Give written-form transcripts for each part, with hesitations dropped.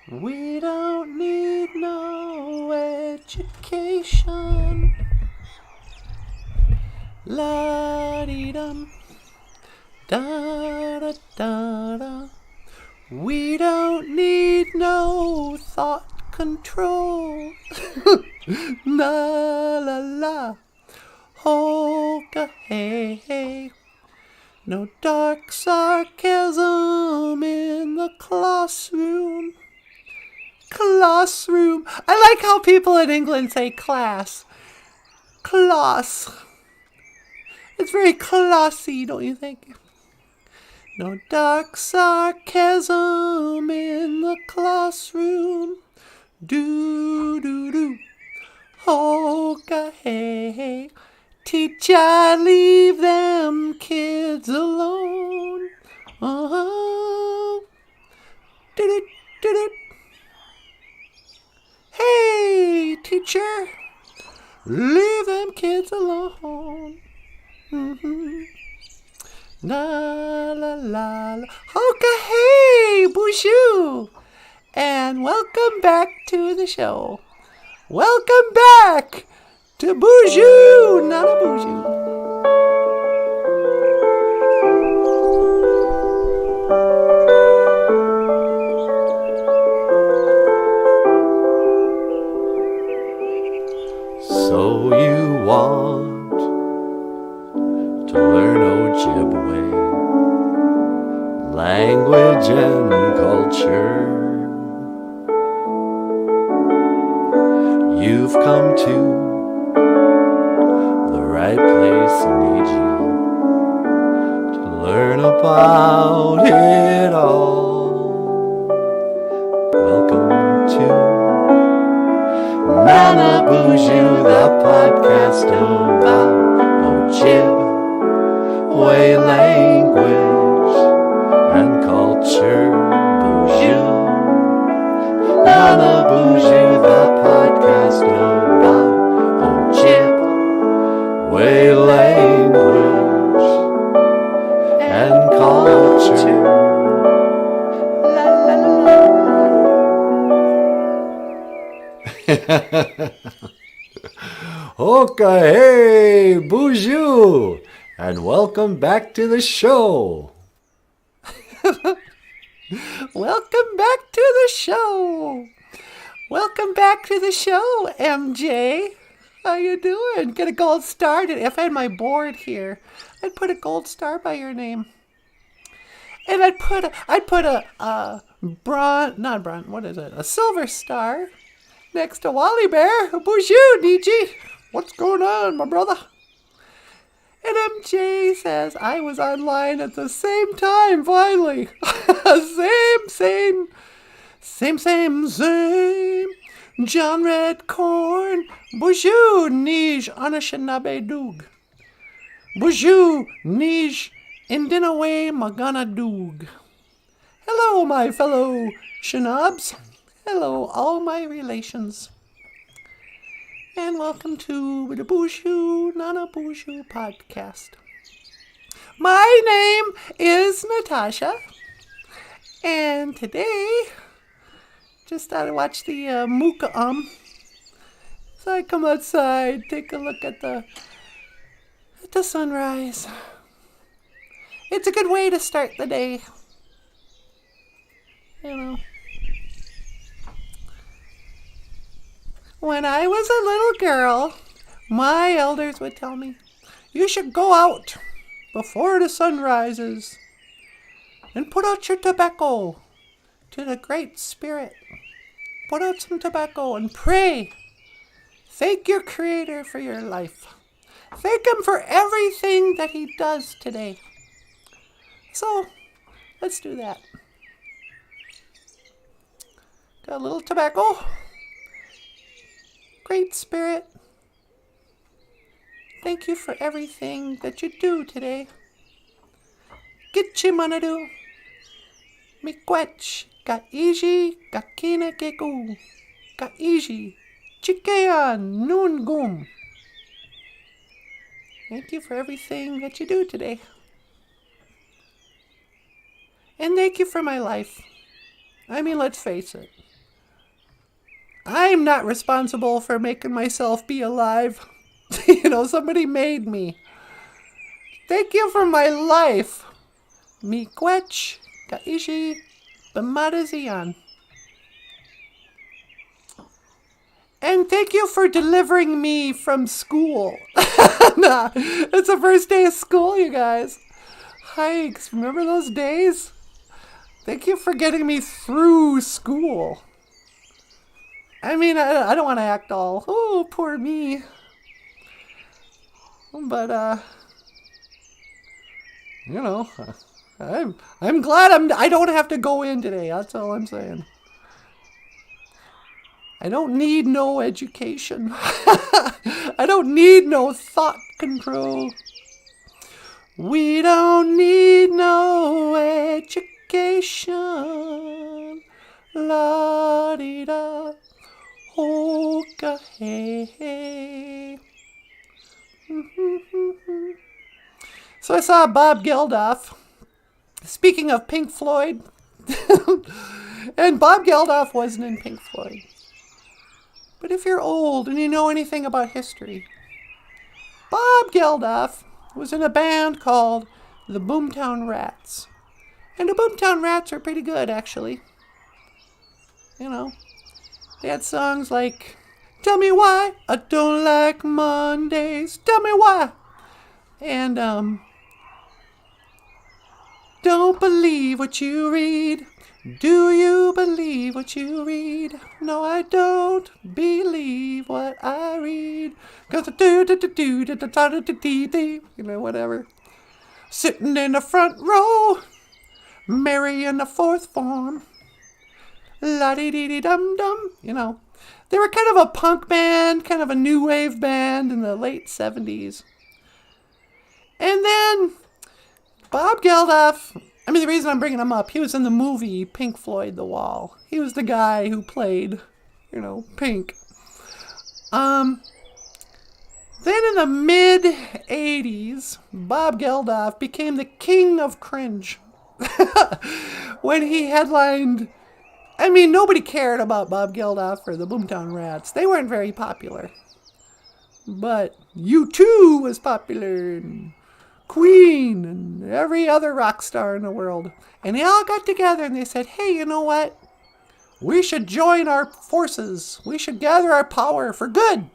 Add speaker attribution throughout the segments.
Speaker 1: We don't need no education. La-dee-dum, da-da-da-da. We don't need no thought control. La-la-la, hoka hey hey. No dark sarcasm in the classroom. Classroom. I like how people in England say class. Class. It's very classy, don't you think? No dark sarcasm in the classroom. Do do do. Hoka hey hey. Teacher, leave them kids alone. Uh-huh. Do do do do. Hey, teacher, leave them kids alone. Mm-hmm. La la la la. Hoka hey, BOOZHOO, and welcome back to the show. Welcome back to BOOZHOO NANABOOZHOO. So you want to learn Ojibwe language and culture. You've come to the right place, need you to learn about it all. Welcome to NANABOOZHOO, the podcast about Ojibwe language and culture. BOOZHOO, NANABOOZHOO, the podcast about Ojibwe language and culture. La la la. Okay, hey, BOOZHOO, and welcome back to the show. Welcome back to the show. Welcome back to the show, MJ. How you doing? Get a gold star. If I had my board here, I'd put a gold star by your name. And I'd put a a silver star next to Wally Bear. BOOZHOO, Niji. What's going on, my brother? And MJ says, I was online at the same time, finally. Same. John Redcorn. BOOZHOO, Nij, Anishinabe Doog. BOOZHOO, Nij, Indinaway, Magana Doog. Hello, my fellow Shinabs. Hello, all my relations. And welcome to the BOOZHOO NANABOOZHOO podcast. My name is Natasha, and today, just thought I'd watch the Mooka So I come outside, take a look at the sunrise. It's a good way to start the day. You know. When I was a little girl, my elders would tell me, you should go out before the sun rises and put out your tobacco to the Great Spirit. Put out some tobacco and pray. Thank your Creator for your life. Thank Him for everything that He does today. So, let's do that. Got a little tobacco. Great Spirit, thank you for everything that you do today. Gitchimanadu, Mikwech, Kaiji, Kakina Keku, Kaiji, Chikean, Noongum. Thank you for everything that you do today. And thank you for my life. I mean, let's face it. I'm not responsible for making myself be alive. Somebody made me. Thank you for my life. Miigwech kaishi b'madazian. And thank you for delivering me from school. Nah, it's the first day of school, you guys. Hikes, remember those days? Thank you for getting me through school. I mean, I don't want to act all, oh, poor me. But, I'm glad I don't have to go in today. That's all I'm saying. I don't need no education. I don't need no thought control. We don't need no education. La-di-da, hoka hey. So I saw Bob Geldof. Speaking of Pink Floyd, and Bob Geldof wasn't in Pink Floyd. But if you're old and you know anything about history, Bob Geldof was in a band called the Boomtown Rats. And the Boomtown Rats are pretty good, actually. They had songs like, Tell Me Why I Don't Like Mondays, Tell Me Why. And, Don't believe what you read. Do you believe what you read? No, I don't believe what I read. Cause whatever. Sitting in the front row, Mary in the fourth form. La-dee-dee-dee-dum-dum. They were kind of a punk band, kind of a new wave band in the late 70s. And then Bob Geldof, the reason I'm bringing him up, he was in the movie Pink Floyd The Wall. He was the guy who played, Pink. Then in the mid-'80s, Bob Geldof became the king of cringe. When he headlined, nobody cared about Bob Geldof or the Boomtown Rats. They weren't very popular. But U2 was popular, and Queen, and every other rock star in the world. And they all got together and they said, hey, you know what? We should join our forces. We should gather our power for good.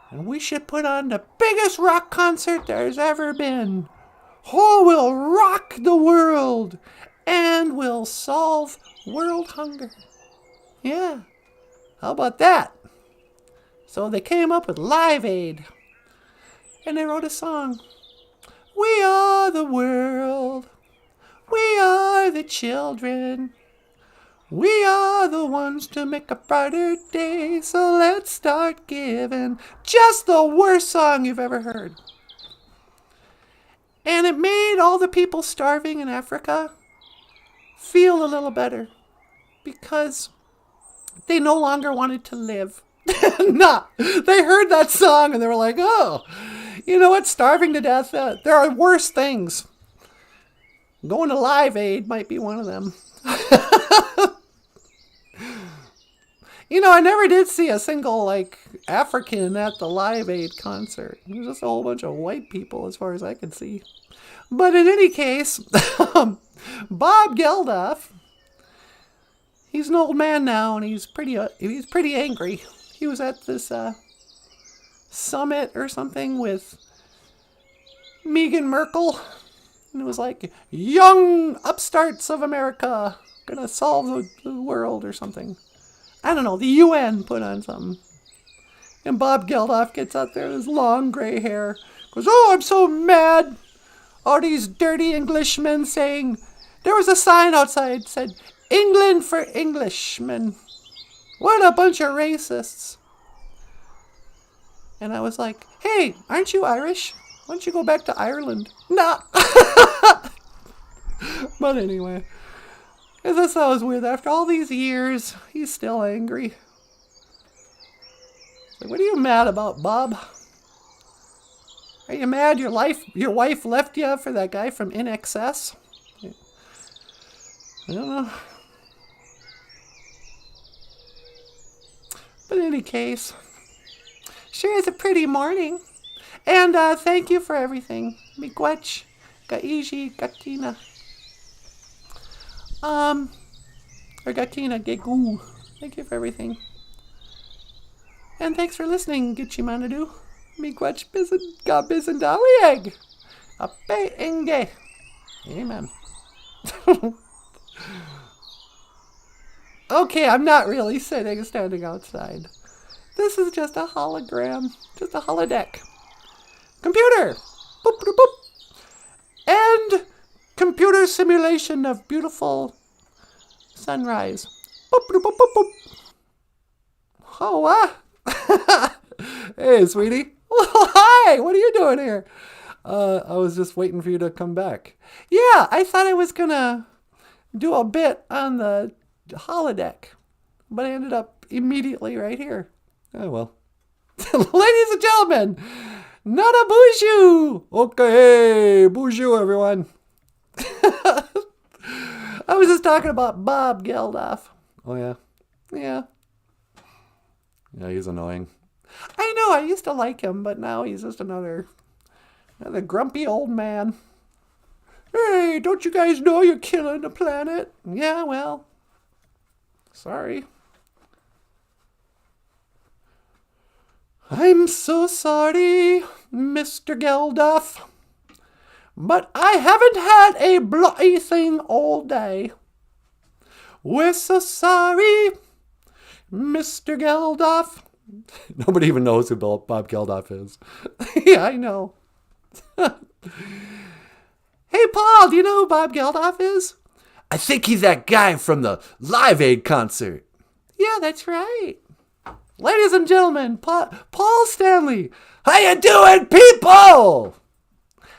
Speaker 1: And we should put on the biggest rock concert there's ever been. Oh, we'll rock the world. And we'll solve world hunger. Yeah. How about that? So they came up with Live Aid. And they wrote a song. We are the world. We are the children. We are the ones to make a brighter day. So let's start giving. Just the worst song you've ever heard. And it made all the people starving in Africa feel a little better. Because they no longer wanted to live. Nah, they heard that song and they were like, oh, you know what? Starving to death, there are worse things. Going to Live Aid might be one of them. I never did see a single, African at the Live Aid concert. It was just a whole bunch of white people as far as I could see. But in any case, Bob Geldof, he's an old man now and he's pretty angry. He was at this summit or something with Meghan Merkel. And it was like, young upstarts of America gonna solve the world or something. I don't know, the UN put on something. And Bob Geldof gets out there with his long gray hair. Goes, oh, I'm so mad. All these dirty Englishmen saying, there was a sign outside that said, England for Englishmen. What a bunch of racists. And I was like, hey, aren't you Irish? Why don't you go back to Ireland? Nah. But anyway, I just thought it was weird. After all these years, he's still angry. Like, what are you mad about, Bob? Are you mad your wife left you for that guy from In Excess? I don't know. But in any case, sure is a pretty morning. And thank you for everything. Miigwech, gaiji, gakina. Or gakina, gegu. Thank you for everything. And thanks for listening, Gichimanadu. Miigwech, bizin, ga bizin dawieg. Ape enge. Amen. Okay, I'm not really standing outside. This is just a hologram, just a holodeck. Computer! Boop, boop, boop. And computer simulation of beautiful sunrise. Boop, boop, boop, boop, boop. Oh, hey, sweetie. Hi, what are you doing here? I was just waiting for you to come back. Yeah, I thought I was gonna do a bit on the holodeck, but I ended up immediately right here. Oh, well. Ladies and gentlemen, NANABOOZHOO! Okay, BOOZHOO, everyone. I was just talking about Bob Geldof. Oh, yeah? Yeah. Yeah, he's annoying. I know, I used to like him, but now he's just another grumpy old man. Hey, don't you guys know you're killing the planet? Yeah, well, sorry. I'm so sorry, Mr. Geldof, but I haven't had a bloody thing all day. We're so sorry, Mr. Geldof. Nobody even knows who Bob Geldof is. Yeah, I know. Hey, Paul, do you know who Bob Geldof is? I think he's that guy from the Live Aid concert. Yeah, that's right. Ladies and gentlemen, Paul Stanley. How you doing, people?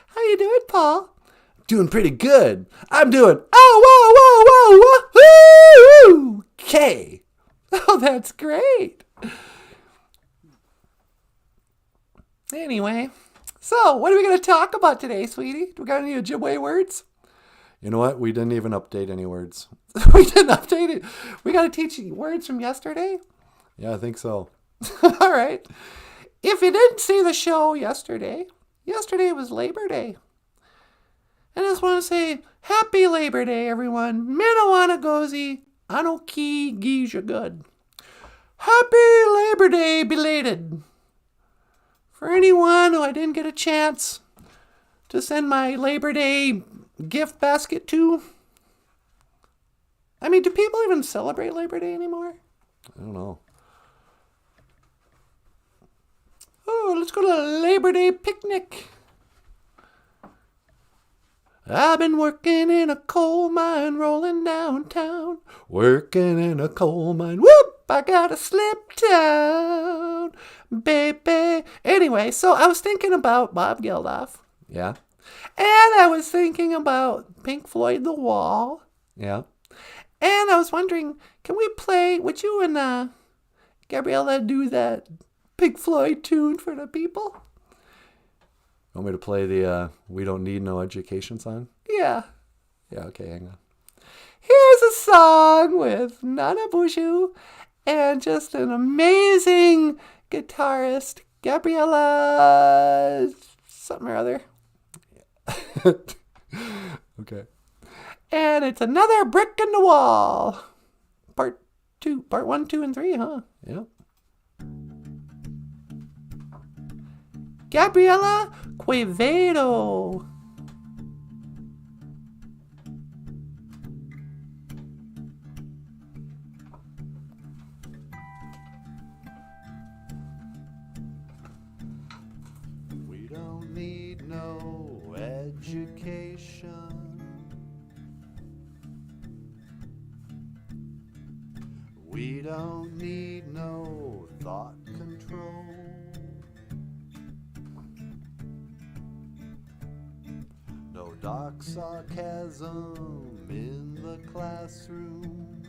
Speaker 1: How you doing, Paul? Doing pretty good. I'm doing, oh, whoa, whoa, whoa, whoa, okay. Oh, that's great. Anyway, so what are we going to talk about today, sweetie? Do we got any Ojibwe words? You know what? We didn't even update any words. We didn't update it. We got to teach words from yesterday? Yeah, I think so. All right. If you didn't see the show yesterday was Labor Day. And I just want to say, Happy Labor Day, everyone. Minawanagozi, Anoki Gija Good. Happy Labor Day, belated. For anyone who I didn't get a chance to send my Labor Day gift basket to. I mean, do people even celebrate Labor Day anymore? I don't know. Oh, let's go to a Labor Day picnic. I've been working in a coal mine rolling downtown. Working in a coal mine. Whoop! I gotta slip down, baby. Anyway, so I was thinking about Bob Geldof. Yeah. And I was thinking about Pink Floyd The Wall. Yeah. And I was wondering, can we play, would you and Gabriella do that Pink Floyd tune for the people? Want me to play the We Don't Need No Education song? Yeah. Yeah, okay, hang on. Here's a song with NANABOOZHOO and just an amazing guitarist, Gabriella something or other. Okay. And it's another brick in the wall. Part 1, 2, and 3, huh? Yep. Gabriella Quevedo. We don't need no education. We don't need no thought control. No dark sarcasm in the classroom.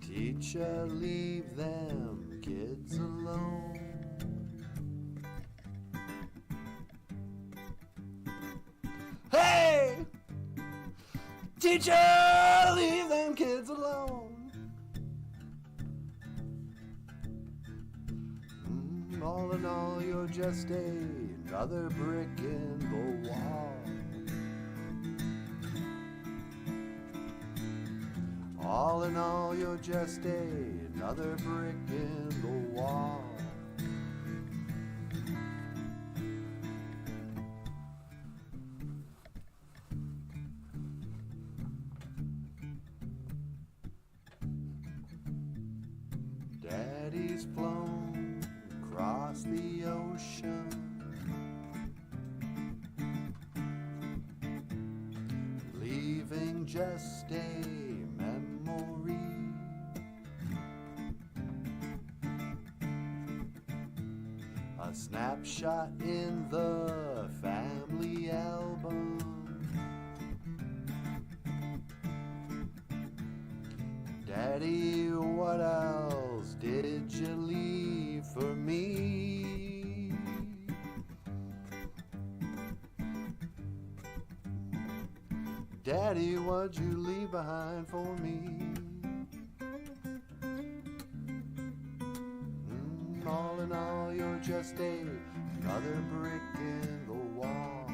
Speaker 1: Teacher, leave them kids alone. Hey! Teacher, leave them kids alone. All in all, you're just another brick in the wall. All in all, you're just another brick in the wall. Daddy's flown across the ocean, leaving just a memory. A snapshot in the family album. Daddy, what else did you leave for me? Daddy, what'd you leave behind for me? All in all, you're just another brick in the wall.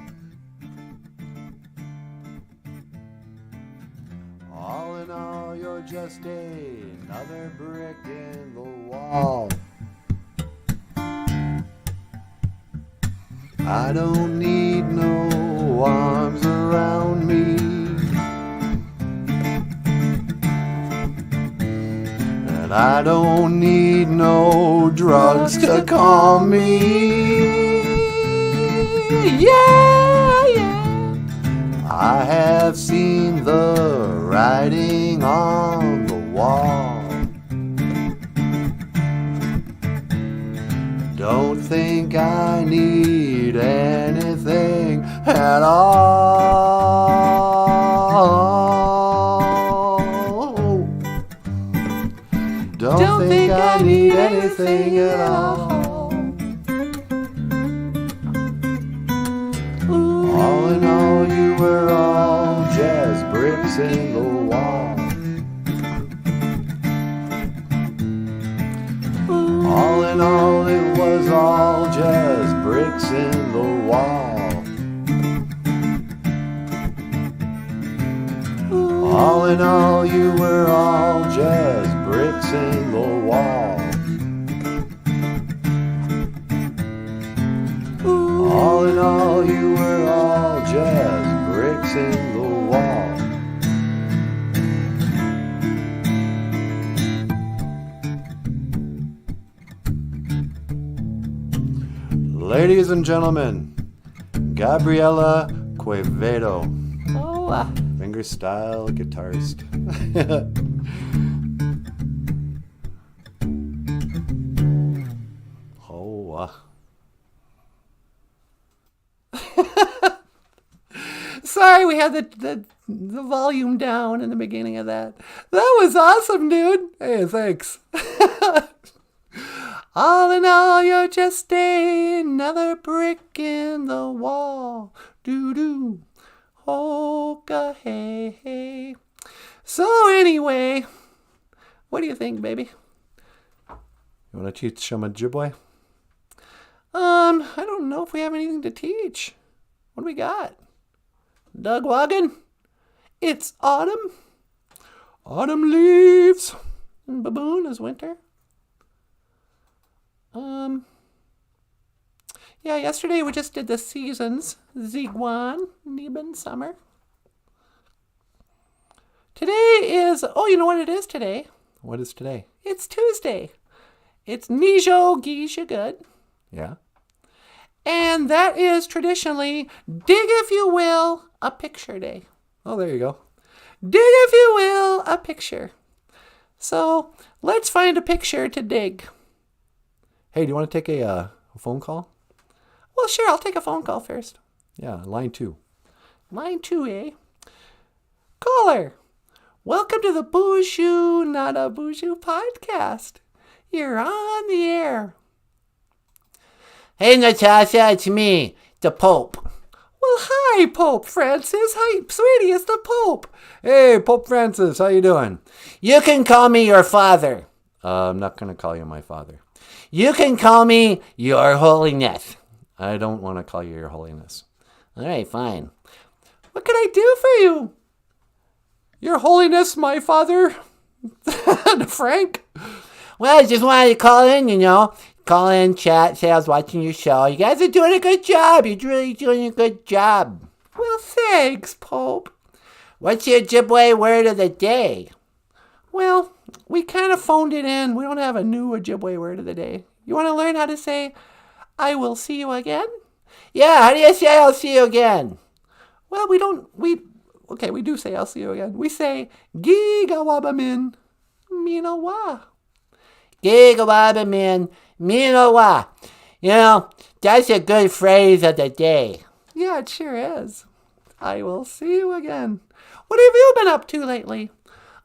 Speaker 1: All in all, you're just another brick in the wall. I don't need no arms around me, and I don't need no drugs to calm me. Yeah, yeah. I have seen the writing on the wall. Don't think I need anything at all. Don't think I need anything at all. All in all, you were all just bricks in the wall. All in all, it was all just bricks in the wall. All in all, you were all just bricks in the wall. All in all, you were all just bricks in the wall. Ladies and gentlemen, Gabriela Quevedo. Oh, fingerstyle guitarist. Oh, sorry, we had the volume down in the beginning of that. That was awesome, dude. Hey, thanks. All in all, you're just another brick in the wall. Doo-doo. Hoka, hey, hey. So anyway, what do you think, baby? You want to teach some Ojibwe? I don't know if we have anything to teach. What do we got? Doug Wagon? It's autumn. Autumn leaves. And baboon is winter. Yeah, yesterday we just did the seasons. Ziguan, Neben, summer. Today is, oh, you know what it is today? What is today? It's Tuesday. It's Nijo Geisha Good. Yeah. And that is traditionally, dig if you will, a picture day. Oh, there you go. Dig if you will, a picture. So let's find a picture to dig. Hey, do you want to take a phone call? Well, sure, I'll take a phone call first. Yeah, line 2. Line 2, eh? Caller, welcome to the BOOZHOO NANABOOZHOO podcast. You're on the air.
Speaker 2: Hey, Natasha, it's me, the Pope.
Speaker 1: Well, hi, Pope Francis. Hi, sweetie, it's the Pope. Hey, Pope Francis, how you doing?
Speaker 2: You can call me your father.
Speaker 1: I'm not going to call you my father.
Speaker 2: You can call me Your Holiness.
Speaker 1: I don't want to call you Your Holiness.
Speaker 2: All right, fine.
Speaker 1: What can I do for you? Your Holiness, my father, Frank.
Speaker 2: Well, I just wanted to call in, Call in, chat, say I was watching your show. You guys are doing a good job. You're really doing a good job.
Speaker 1: Well, thanks, Pope.
Speaker 2: What's your Ojibwe word of the day?
Speaker 1: Well, we kind of phoned it in. We don't have a new Ojibwe word of the day. You want to learn how to say, I will see you again?
Speaker 2: Yeah, how do you say I'll see you again?
Speaker 1: Well, we do say I'll see you again. We say, Gigawabamin, Minawa.
Speaker 2: Gigawabamin, Minawa. That's a good phrase of the day.
Speaker 1: Yeah, it sure is. I will see you again. What have you been up to lately?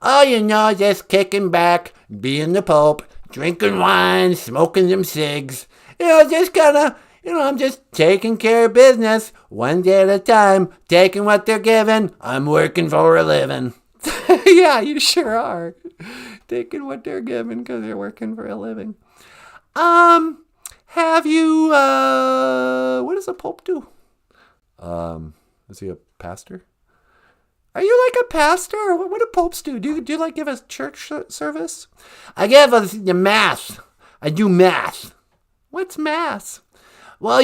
Speaker 2: Oh, just kicking back, being the Pope, drinking wine, smoking some cigs. Just kind of, I'm just taking care of business, one day at a time, taking what they're giving. I'm working for a living.
Speaker 1: Yeah, you sure are. Taking what they're giving because you're working for a living. Have you, what does a Pope do? Is he a pastor? Are you like a pastor? What do popes do? Do you like give a church service?
Speaker 2: I give the mass. I do mass.
Speaker 1: What's mass?
Speaker 2: Well,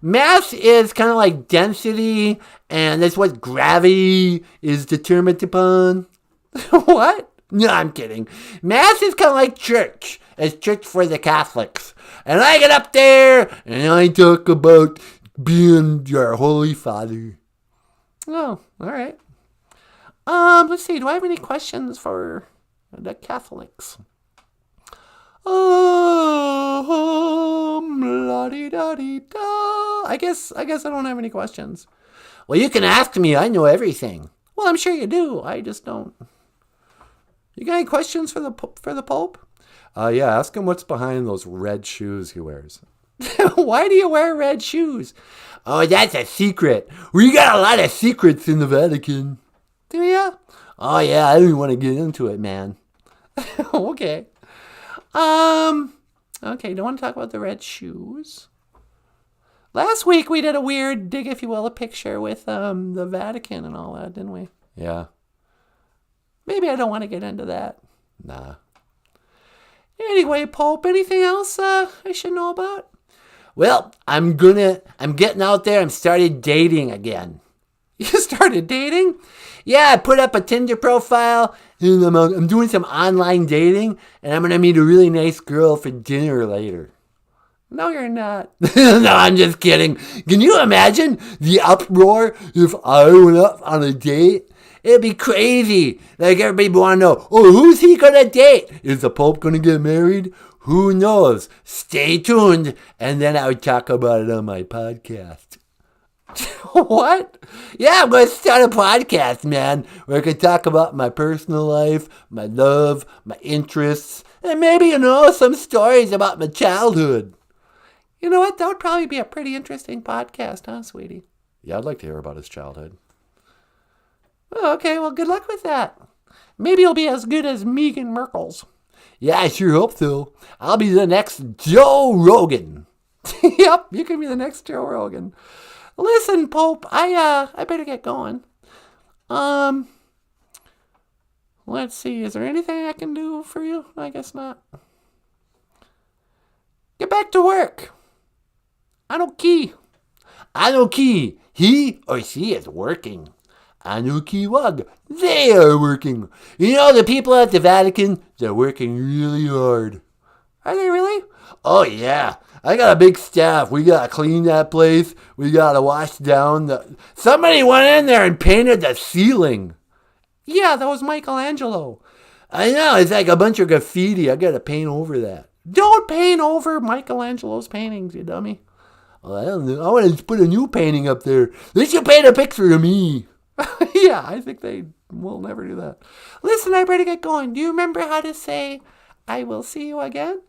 Speaker 2: mass is kind of like density, and that's what gravity is determined upon.
Speaker 1: What?
Speaker 2: No, I'm kidding. Mass is kind of like church. It's church for the Catholics. And I get up there, and I talk about being your Holy Father.
Speaker 1: Oh, all right. Let's see. Do I have any questions for the Catholics? La-di-da-di-da. I guess I don't have any questions.
Speaker 2: Well, you can ask me. I know everything.
Speaker 1: Well, I'm sure you do. I just don't. You got any questions for the Pope?
Speaker 3: Yeah, ask him what's behind those red shoes he wears.
Speaker 1: Why do you wear red shoes?
Speaker 2: Oh, that's a secret. We got a lot of secrets in the Vatican.
Speaker 1: Do ya?
Speaker 2: Oh, yeah, I don't want to get into it, man.
Speaker 1: Okay. Okay, don't want to talk about the red shoes. Last week we did a weird dig, if you will, a picture with the Vatican and all that, didn't we?
Speaker 3: Yeah.
Speaker 1: Maybe I don't want to get into that.
Speaker 3: Nah.
Speaker 1: Anyway, Pope, anything else I should know about?
Speaker 2: Well, I'm getting out there. I'm started dating again.
Speaker 1: You started dating?
Speaker 2: Yeah, I put up a Tinder profile, and I'm doing some online dating, and I'm going to meet a really nice girl for dinner later.
Speaker 1: No, you're not.
Speaker 2: No, I'm just kidding. Can you imagine the uproar if I went up on a date? It'd be crazy. Like, everybody want to know, who's he going to date? Is the Pope going to get married? Who knows? Stay tuned. And then I would talk about it on my podcast.
Speaker 1: What?
Speaker 2: Yeah, I'm going to start a podcast, man, where I can talk about my personal life, my love, my interests, and maybe, some stories about my childhood.
Speaker 1: You know what? That would probably be a pretty interesting podcast, huh, sweetie?
Speaker 3: Yeah, I'd like to hear about his childhood.
Speaker 1: Oh, okay, well, good luck with that. Maybe it'll be as good as Meghan Markle's.
Speaker 2: Yeah, I sure hope so. I'll be the next Joe Rogan.
Speaker 1: Yep, you can be the next Joe Rogan. Listen, Pope, I better get going. Let's see, is there anything I can do for you? I guess not. Get back to work. Anoki.
Speaker 2: He or she is working. Anukiwag. They are working. The people at the Vatican, they're working really hard.
Speaker 1: Are they really?
Speaker 2: Oh, yeah. I got a big staff. We got to clean that place. We got to wash down Somebody went in there and painted the ceiling.
Speaker 1: Yeah, that was Michelangelo.
Speaker 2: I know. It's like a bunch of graffiti. I got to paint over that.
Speaker 1: Don't paint over Michelangelo's paintings, you dummy.
Speaker 2: Well, I don't know. I want to put a new painting up there. They should paint a picture of me.
Speaker 1: Yeah, I think they will never do that. Listen, I better get going. Do you remember how to say, I will see you again?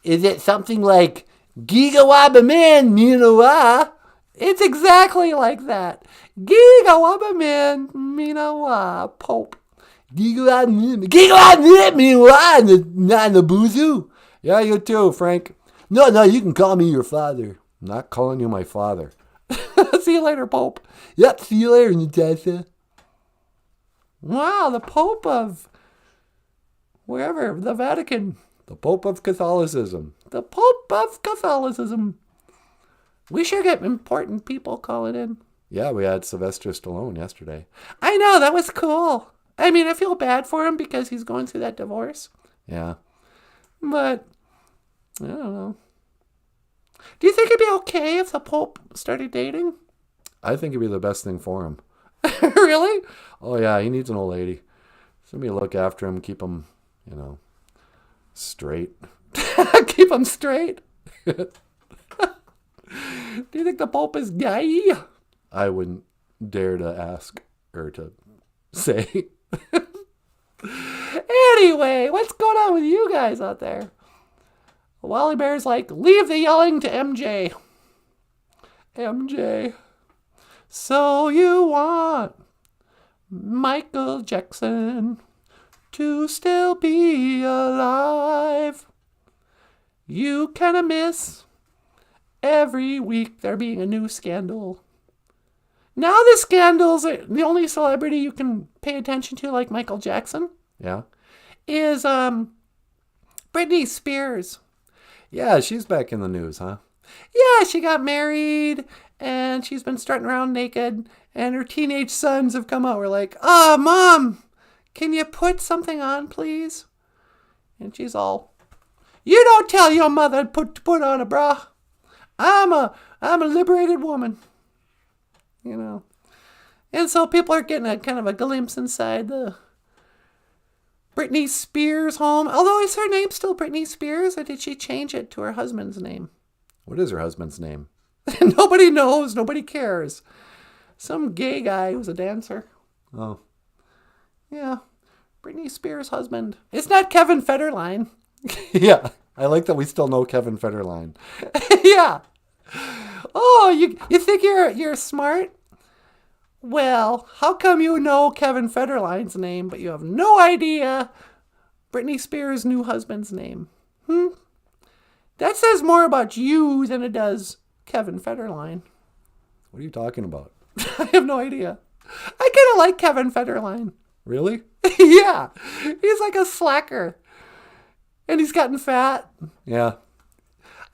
Speaker 2: Is it something like, Gigawabamin, Minawa?
Speaker 1: It's exactly like that. Gigawabamin, Minawa, Pope.
Speaker 2: Gigawabamin, Minawa, and the BOOZHOO?
Speaker 3: Yeah, you too, Frank.
Speaker 2: No, you can call me your father.
Speaker 3: I'm not calling you my father.
Speaker 1: See you later, Pope.
Speaker 2: Yep, see you later, Natasha.
Speaker 1: Wow, the Pope of wherever, the Vatican.
Speaker 3: The Pope of Catholicism.
Speaker 1: The Pope of Catholicism. We sure get important people calling in.
Speaker 3: Yeah, we had Sylvester Stallone yesterday.
Speaker 1: I know, that was cool. I mean, I feel bad for him because he's going through that divorce.
Speaker 3: Yeah.
Speaker 1: But, I don't know. Do you think it'd be okay if the Pope started dating?
Speaker 3: I think it'd be the best thing for him.
Speaker 1: Really?
Speaker 3: Oh, yeah, he needs an old lady. Somebody to look after him, keep him, straight.
Speaker 1: Keep him straight. Do you think the Pope is gay?
Speaker 3: I wouldn't dare to ask or to say.
Speaker 1: Anyway, what's going on with you guys out there? Wally Bear's like, leave the yelling to MJ. MJ. So you want Michael Jackson to still be alive. You kind of miss every week there being a new scandal. Now the scandals, the only celebrity you can pay attention to, like Michael Jackson,
Speaker 3: Yeah?
Speaker 1: is Britney Spears.
Speaker 3: Yeah, she's back in the news, huh?
Speaker 1: Yeah, she got married, and she's been strutting around naked, and her teenage sons have come out. We're like, Mom, can you put something on, please? And she's all, you don't tell your mother to put on a bra. I'm a liberated woman. And so people are getting a kind of a glimpse inside the Britney Spears home. Although, is her name still Britney Spears, or did she change it to her husband's name?
Speaker 3: What is her husband's name?
Speaker 1: Nobody knows. Nobody cares. Some gay guy who's a dancer.
Speaker 3: Oh.
Speaker 1: Yeah. Britney Spears' husband. It's not Kevin Federline.
Speaker 3: Yeah, I like that we still know Kevin Federline.
Speaker 1: Yeah. Oh, you think you're smart? Well, how come you know Kevin Federline's name, but you have no idea Britney Spears' new husband's name? That says more about you than it does Kevin Federline.
Speaker 3: What are you talking about?
Speaker 1: I have no idea. I kind of like Kevin Federline.
Speaker 3: Really?
Speaker 1: Yeah. He's like a slacker. And he's gotten fat.
Speaker 3: Yeah.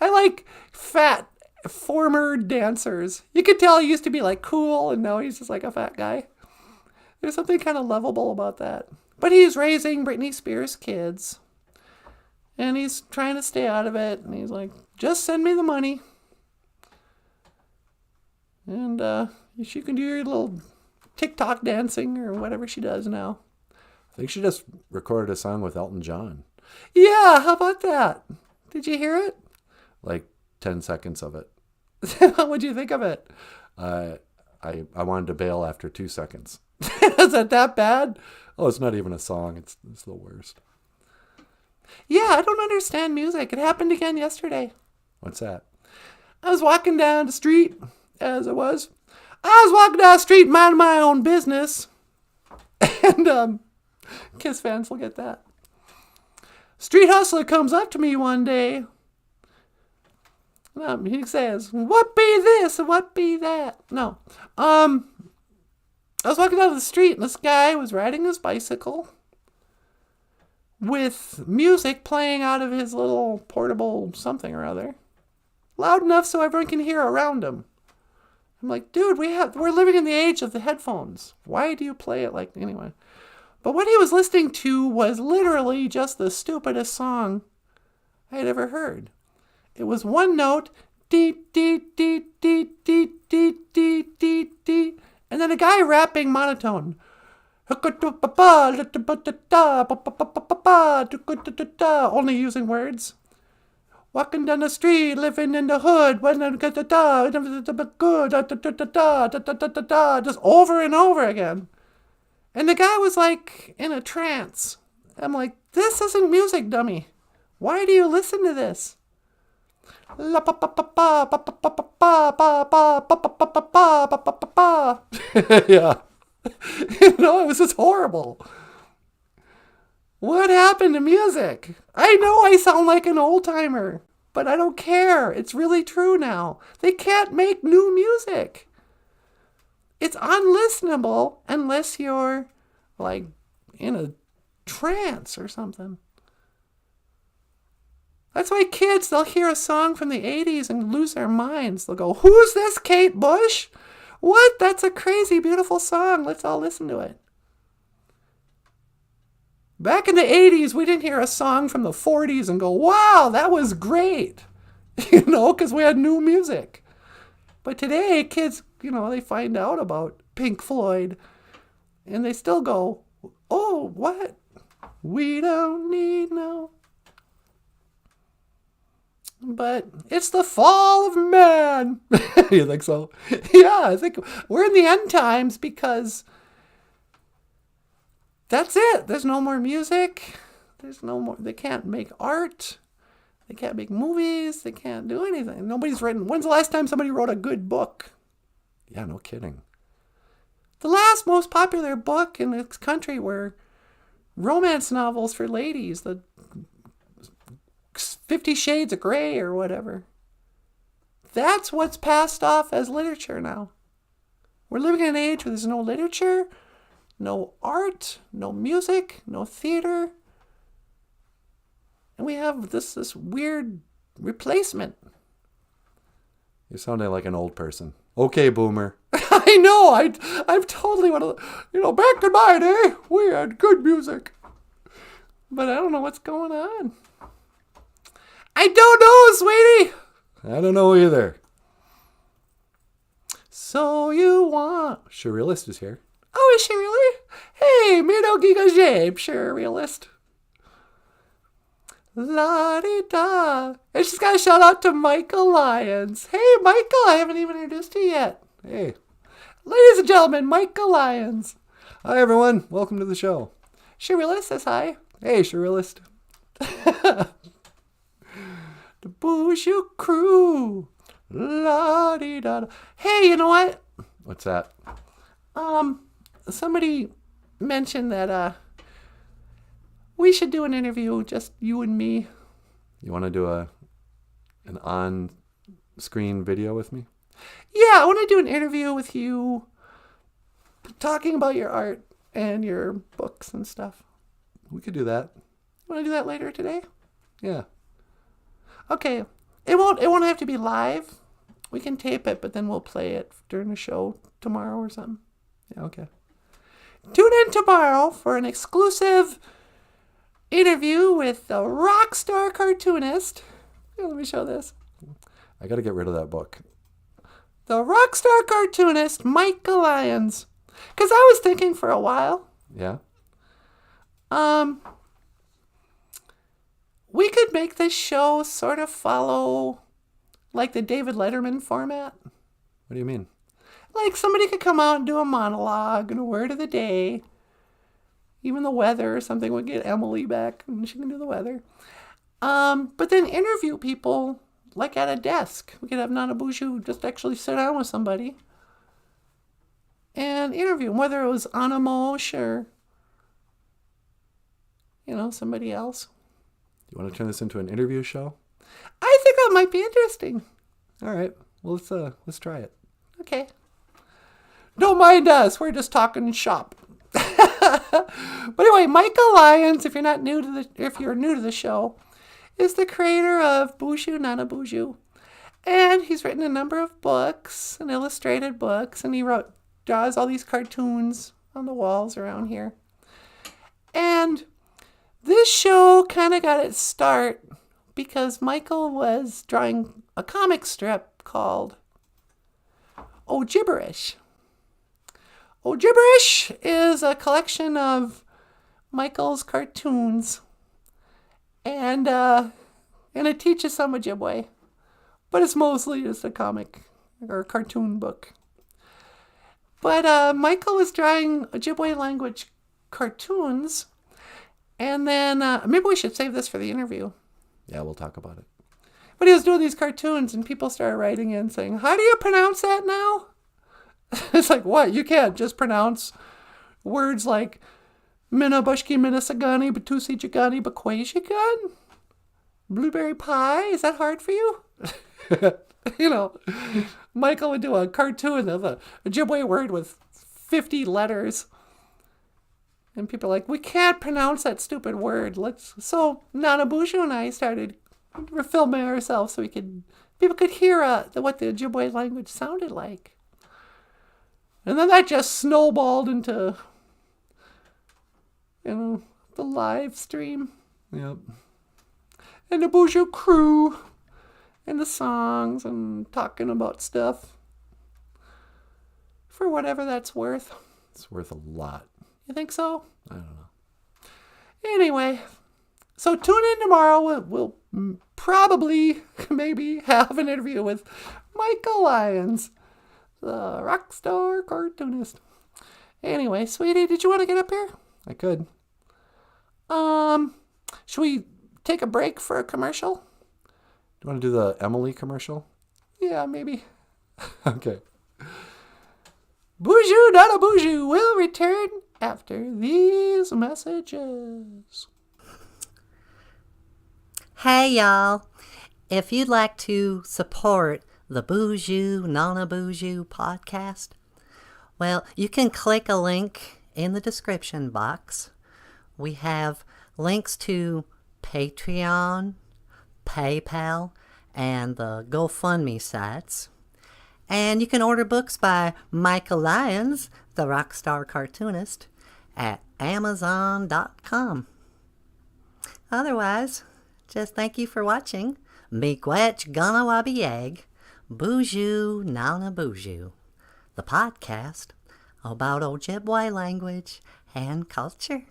Speaker 1: I like fat former dancers. You could tell he used to be like cool, and now he's just like a fat guy. There's something kind of lovable about that. But he's raising Britney Spears' kids. And he's trying to stay out of it. And he's like, just send me the money. And she can do your little TikTok dancing or whatever she does now.
Speaker 3: I think she just recorded a song with Elton John.
Speaker 1: Yeah, how about that? Did you hear it?
Speaker 3: Like 10 seconds of it.
Speaker 1: What'd you think of it?
Speaker 3: I wanted to bail after 2 seconds.
Speaker 1: Is it that bad?
Speaker 3: Oh, it's not even a song. It's the worst.
Speaker 1: Yeah, I don't understand music. It happened again yesterday.
Speaker 3: What's that?
Speaker 1: I was walking down the street, as it was. I was walking down the street minding my own business. And, Kiss fans will get that. Street hustler comes up to me one day. He says, what be this and what be that? No. I was walking down the street and this guy was riding his bicycle with music playing out of his little portable something or other. Loud enough so everyone can hear around him. I'm like, dude, we're living in the age of the headphones. Why do you play it like, anyway? But what he was listening to was literally just the stupidest song I had ever heard. It was one note, dee, dee, dee, dee, dee, dee, dee, dee, dee, and then a guy rapping monotone. Only using words. Walking down the street, living in the hood, just over and over again. And the guy was like in a trance. I'm like, this isn't music, dummy. Why do you listen to this?
Speaker 3: Yeah.
Speaker 1: It was just horrible. What happened to music? I know I sound like an old timer, but I don't care. It's really true now. They can't make new music. It's unlistenable unless you're like in a trance or something. That's why kids, they'll hear a song from the 80s and lose their minds. They'll go, who's this Kate Bush? What? That's a crazy, beautiful song. Let's all listen to it. Back in the 80s, we didn't hear a song from the 40s and go, wow, that was great. Because we had new music. But today, kids, they find out about Pink Floyd and they still go, oh, what? We don't need no. But it's the fall of man. You think so? Yeah, I think we're in the end times because that's it. There's no more music. There's no more. They can't make art. They can't make movies. They can't do anything. Nobody's written. When's the last time somebody wrote a good book?
Speaker 3: Yeah, no kidding.
Speaker 1: The last most popular book in this country were romance novels for ladies. The 50 Shades of Grey or whatever. That's what's passed off as literature now. We're living in an age where there's no literature, no art, no music, no theater. And we have this weird replacement.
Speaker 3: You're sounding like an old person. Okay, boomer.
Speaker 1: I know. I'm totally one of the, back in my day, we had good music. But I don't know what's going on. I don't know, sweetie.
Speaker 3: I don't know either.
Speaker 1: So you want...
Speaker 3: Surrealist is here.
Speaker 1: Oh, is she really? Hey, Mido Giga Jabe, Surrealist. La-di-da. And she's got a shout out to Michael Lyons. Hey, Michael, I haven't even introduced you yet.
Speaker 3: Hey.
Speaker 1: Ladies and gentlemen, Michael Lyons.
Speaker 3: Hi, everyone. Welcome to the show.
Speaker 1: Surrealist says hi.
Speaker 3: Hey, Surrealist.
Speaker 1: The BOOZHOO crew. La-di-da-da. Hey, you know what?
Speaker 3: What's that?
Speaker 1: Somebody mentioned that we should do an interview, just you and me.
Speaker 3: You want to do an on-screen video with me?
Speaker 1: Yeah, I want to do an interview with you, talking about your art and your books and stuff.
Speaker 3: We could do that.
Speaker 1: You want to do that later today?
Speaker 3: Yeah.
Speaker 1: Okay. It won't have to be live. We can tape it, but then we'll play it during the show tomorrow or something.
Speaker 3: Yeah, okay.
Speaker 1: Tune in tomorrow for an exclusive interview with the rock star cartoonist. Here, let me show this.
Speaker 3: I got to get rid of that book.
Speaker 1: The rock star cartoonist, Michael Lyons. Because I was thinking for a while.
Speaker 3: Yeah?
Speaker 1: We could make this show sort of follow like the David Letterman format.
Speaker 3: What do you mean?
Speaker 1: Like somebody could come out and do a monologue and a word of the day. Even the weather or something would get Emily back and she can do the weather. But then interview people like at a desk. We could have NanaBOOZHOO just actually sit down with somebody and interview them, whether it was Anamosh or, somebody else.
Speaker 3: Do you want to turn this into an interview show?
Speaker 1: I think that might be interesting.
Speaker 3: All right. Well, let's try it.
Speaker 1: Okay. Don't mind us. We're just talking shop. But anyway, Michael Lyons, if you're new to the show, is the creator of BOOZHOO NANABOOZHOO. And he's written a number of books and illustrated books, and he draws all these cartoons on the walls around here. And this show kind of got its start because Michael was drawing a comic strip called OJIBERISH. OJIBERISH is a collection of Michael's cartoons, and it teaches some Ojibwe, but it's mostly just a comic or a cartoon book. But Michael was drawing Ojibwe language cartoons, and then maybe we should save this for the interview.
Speaker 3: Yeah, we'll talk about it.
Speaker 1: But he was doing these cartoons, and people started writing in saying, "How do you pronounce that now?" It's like, what? You can't just pronounce words like Mina bushki mina sagani batusi jagani bakwajigan? Blueberry pie? Is that hard for you? You know, Michael would do a cartoon of a Ojibwe word with 50 letters. And people are like, we can't pronounce that stupid word. So NanaBOOZHOO and I started filming ourselves so people could hear what the Ojibwe language sounded like. And then that just snowballed into, the live stream.
Speaker 3: Yep.
Speaker 1: And the BOOZHOO crew. And the songs and talking about stuff. For whatever that's worth.
Speaker 3: It's worth a lot.
Speaker 1: You think so?
Speaker 3: I don't know.
Speaker 1: Anyway, so tune in tomorrow. We'll probably, maybe, have an interview with Michael Lyons, the rock star cartoonist. Anyway, sweetie, did you want to get up here?
Speaker 3: I could.
Speaker 1: Should we take a break for a commercial?
Speaker 3: Do you want to do the Emily commercial?
Speaker 1: Yeah, maybe.
Speaker 3: Okay.
Speaker 1: BOOZHOO NANABOOZHOO will return after these messages.
Speaker 4: Hey y'all, if you'd like to support the BOOZHOO NANABOOZHOO podcast, well, you can click a link in the description box. We have links to Patreon, PayPal, and the GoFundMe sites. And you can order books by Michael Lyons, the rockstar cartoonist, at Amazon.com. Otherwise, just thank you for watching. Miigwech Ganawabieg, BOOZHOO NANABOOZHOO, the podcast about Ojibwe language and culture.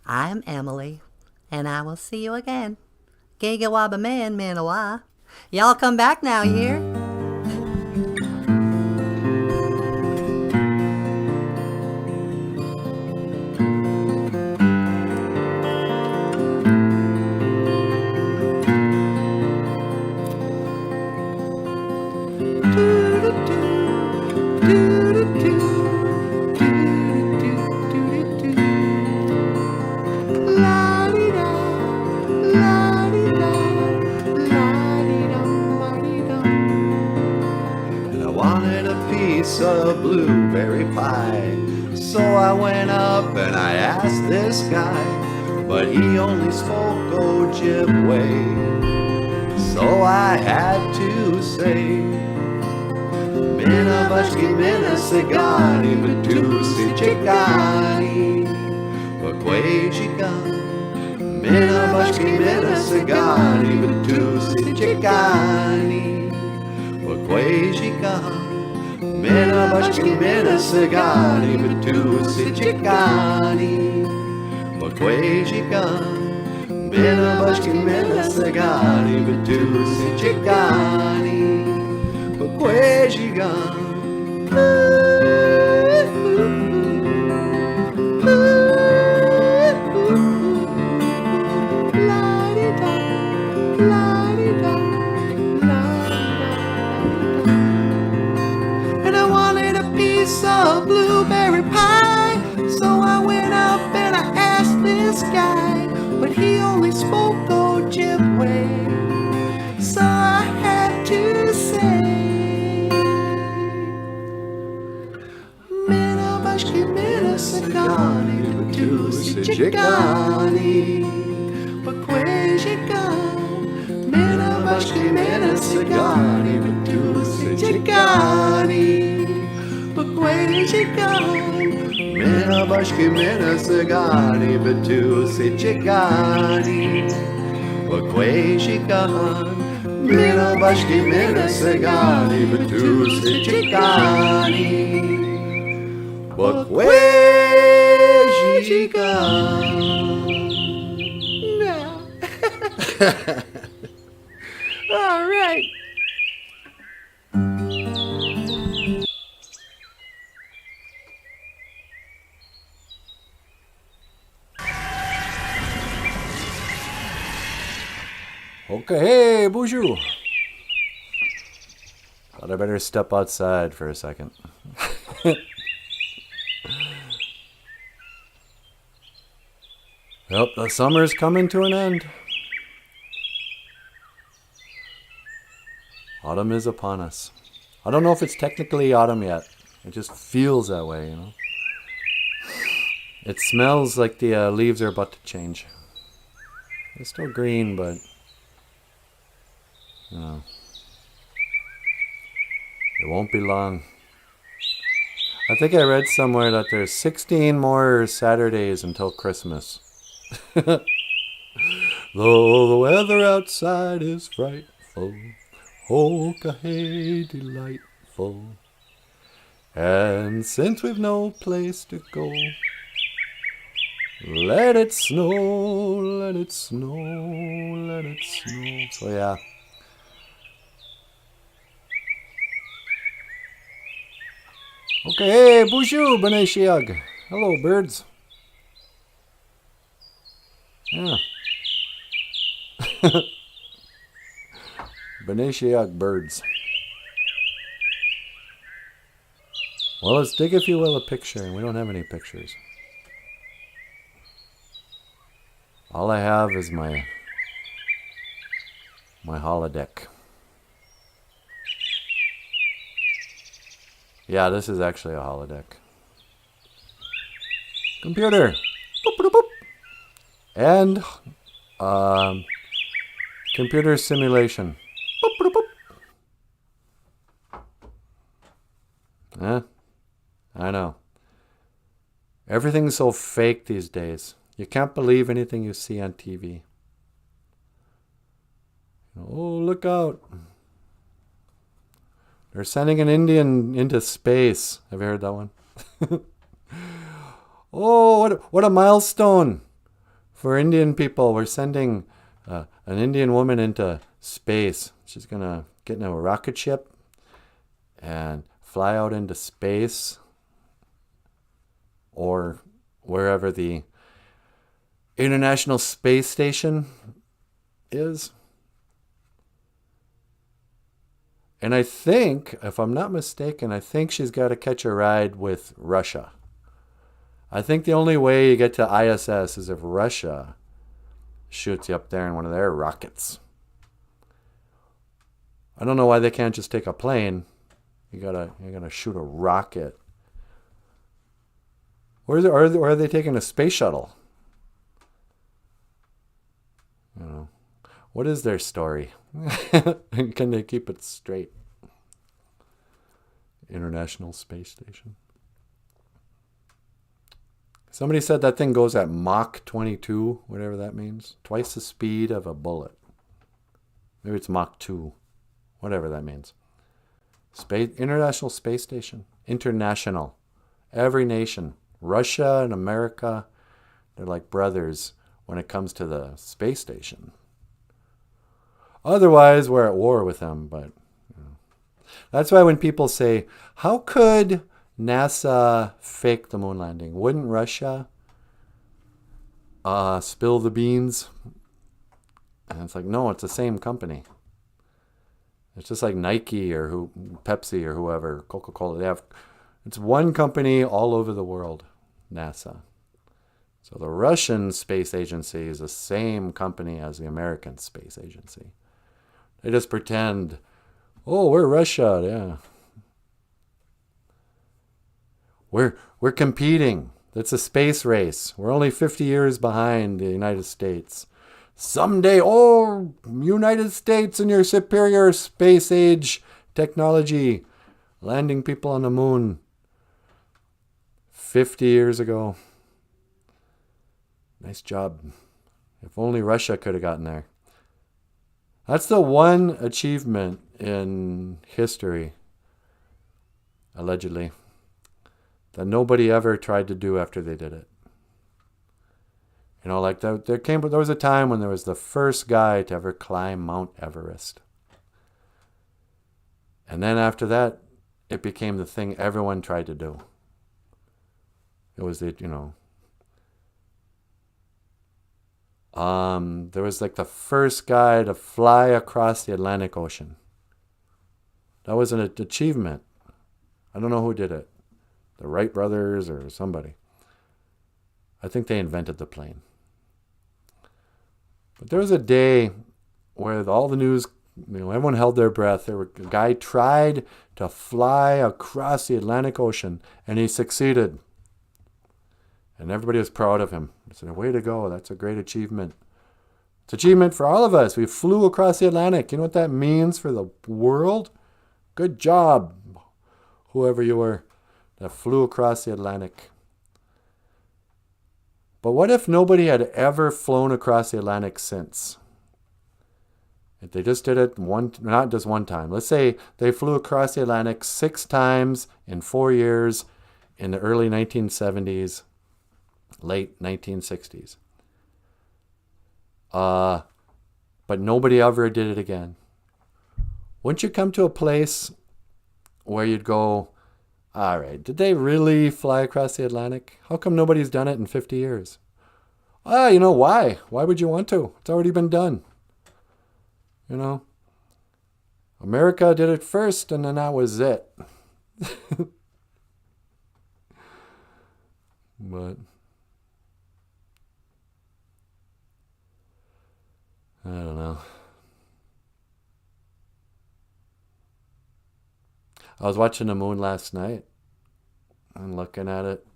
Speaker 4: I'm Emily, and I will see you again. Gigawaba man, Manawa. Y'all come back now here.
Speaker 2: A blueberry pie. So I went up and I asked this guy, but he only spoke Ojibwe. So I had to say, Mina bashki mina sigani batusi chikani bakwajigan. Mina bashki mina sigani batusi chikani bakwajigan. Mina bashki mina sigani batusi chikani bakwajigan. Mina bashki mina sigani batusi chikani bakwajigan.
Speaker 1: Of blueberry pie. So I went up and I asked this guy, but he only spoke Ojibwe. So I had to say, Mina bashki mina sagani batusi chikani bakwajigan. Mina bashki mina sagani batusi chikani bakwajigan.
Speaker 2: Mina bashki mina sigani batusi chikani bakwajigan. Mina bashki mina sigani batusi chikani bakwajigan.
Speaker 1: All right.
Speaker 3: Okay, hey, BOOZHOO. Thought I better step outside for a second. Yep, the summer's coming to an end. Autumn is upon us. I don't know if it's technically autumn yet. It just feels that way, you know. It smells like the leaves are about to change. They're still green, but you know, it won't be long. I think I read somewhere that there's 16 more Saturdays until Christmas. Though the weather outside is frightful, oh-ka-hey, delightful. And since we've no place to go, let it snow, let it snow, let it snow. So yeah. Okay, hey, bonjour, b'nai shiag. Hello, birds. Yeah. B'nai shiag birds. Well, let's dig, if you will, a picture, and we don't have any pictures. All I have is my holodeck. Yeah, this is actually a holodeck. Computer. Boop, boop, boop. And computer simulation. Boop, boop, boop. Yeah, I know. Everything's so fake these days. You can't believe anything you see on TV. Oh, look out. They're sending an Indian into space. Have you heard that one? Oh, what a milestone for Indian people. We're sending an Indian woman into space. She's going to get in a rocket ship and fly out into space or wherever the International Space Station is. And I think, if I'm not mistaken, I think she's got to catch a ride with Russia. I think the only way you get to ISS is if Russia shoots you up there in one of their rockets. I don't know why they can't just take a plane. You gotta shoot a rocket. Or are they taking a space shuttle? You know, what is their story? Can they keep it straight? International Space Station. Somebody said that thing goes at Mach 22, whatever that means. Twice the speed of a bullet. Maybe it's Mach 2, whatever that means. International Space Station. International. Every nation. Russia and America, they're like brothers when it comes to the space station. Otherwise, we're at war with them. But you know. That's why when people say, how could NASA fake the moon landing? Wouldn't Russia spill the beans? And it's like, no, it's the same company. It's just like Nike or Pepsi or whoever, Coca-Cola. It's one company all over the world, NASA. So the Russian space agency is the same company as the American space agency. They just pretend, oh, we're Russia, yeah. We're competing. It's a space race. We're only 50 years behind the United States. Someday, oh, United States and your superior space age technology, landing people on the moon 50 years ago. Nice job. If only Russia could have gotten there. That's the one achievement in history, allegedly, that nobody ever tried to do after they did it. You know, like there was a time when there was the first guy to ever climb Mount Everest. And then after that, it became the thing everyone tried to do. It was there was like the first guy to fly across the Atlantic Ocean. That was an achievement. I don't know who did it. The Wright brothers or somebody. I think they invented the plane. But there was a day where all the news, everyone held their breath. A guy tried to fly across the Atlantic Ocean, and he succeeded. And everybody was proud of him. They said, way to go. That's a great achievement. It's an achievement for all of us. We flew across the Atlantic. You know what that means for the world? Good job, whoever you were that flew across the Atlantic. But what if nobody had ever flown across the Atlantic since? If they just did it not just one time. Let's say they flew across the Atlantic 6 times in 4 years in the early 1970s, late 1960s. But nobody ever did it again. Wouldn't you come to a place where you'd go, all right, did they really fly across the Atlantic? How come nobody's done it in 50 years? You know, why? Why would you want to? It's already been done. You know? America did it first, and then that was it. But I don't know. I was watching the moon last night and looking at it.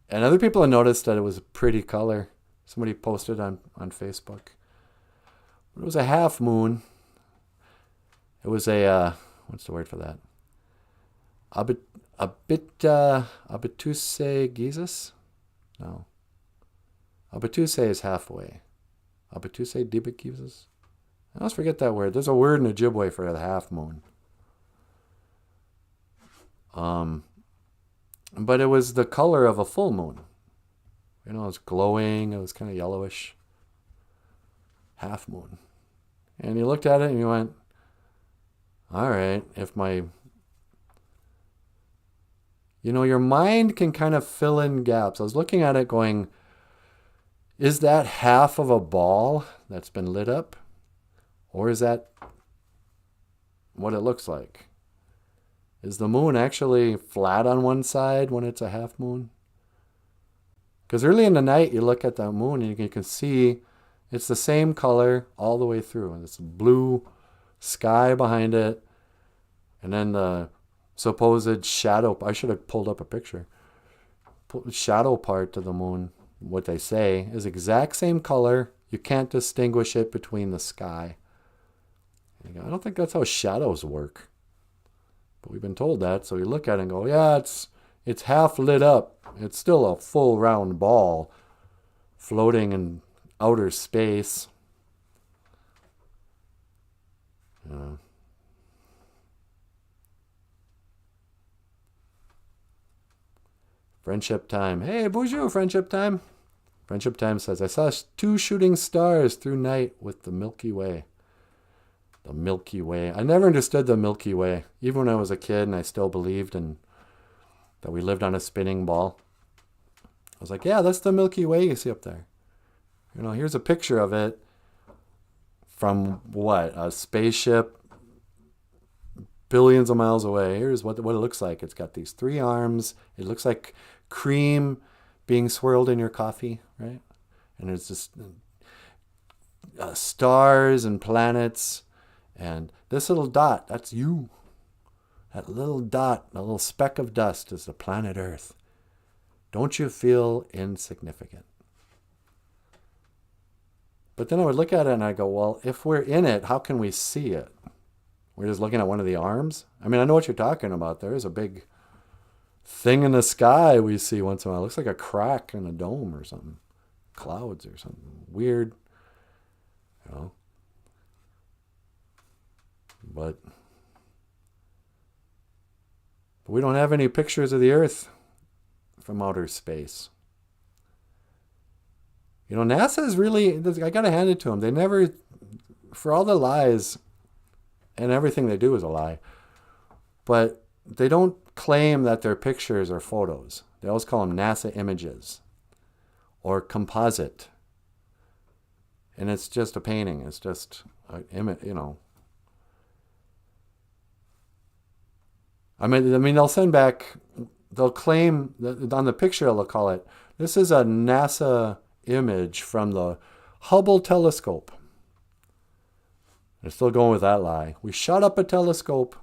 Speaker 3: And other people have noticed that it was a pretty color. Somebody posted on Facebook. It was a half moon. It was a, what's the word for that? Abituse Gizus? No. Abituse is halfway. Abituse Dibakizes? I always forget that word. There's a word in Ojibwe for the half moon. But it was the color of a full moon. You know, it was glowing. It was kind of yellowish. Half moon. And you looked at it and you went, all right, your mind can kind of fill in gaps. I was looking at it going, is that half of a ball that's been lit up? Or is that what it looks like? Is the moon actually flat on one side when it's a half moon? Because early in the night, you look at that moon and you can see it's the same color all the way through. And it's blue sky behind it. And then the supposed shadow, I should have pulled up a picture. Shadow part of the moon, what they say, is exact same color. You can't distinguish it between the sky. I don't think that's how shadows work. But we've been told that, so you look at it and go, yeah, it's half lit up. It's still a full round ball floating in outer space. Friendship time. Hey, BOOZHOO, friendship time. Friendship time says, I saw 2 shooting stars through night with the Milky Way. The Milky Way. I never understood the Milky Way. Even when I was a kid and I still believed in that we lived on a spinning ball. I was like, yeah, that's the Milky Way you see up there. Here's a picture of it from what? A spaceship billions of miles away. Here's what it looks like. It's got these 3 arms. It looks like cream being swirled in your coffee, right? And there's just stars and planets. And this little dot, that's you. That little dot, a little speck of dust is the planet Earth. Don't you feel insignificant? But then I would look at it and I go, well, if we're in it, how can we see it? We're just looking at one of the arms? I mean, I know what you're talking about. There is a big thing in the sky we see once in a while. It looks like a crack in a dome or something. Clouds or something weird. But we don't have any pictures of the Earth from outer space. NASA is really, I got to hand it to them. They never, for all the lies, and everything they do is a lie, but they don't claim that their pictures are photos. They always call them NASA images or composite. And it's just a painting. It's just an image, I mean, they'll send back, they'll claim, that on the picture they'll call it, this is a NASA image from the Hubble telescope. They're still going with that lie. We shot up a telescope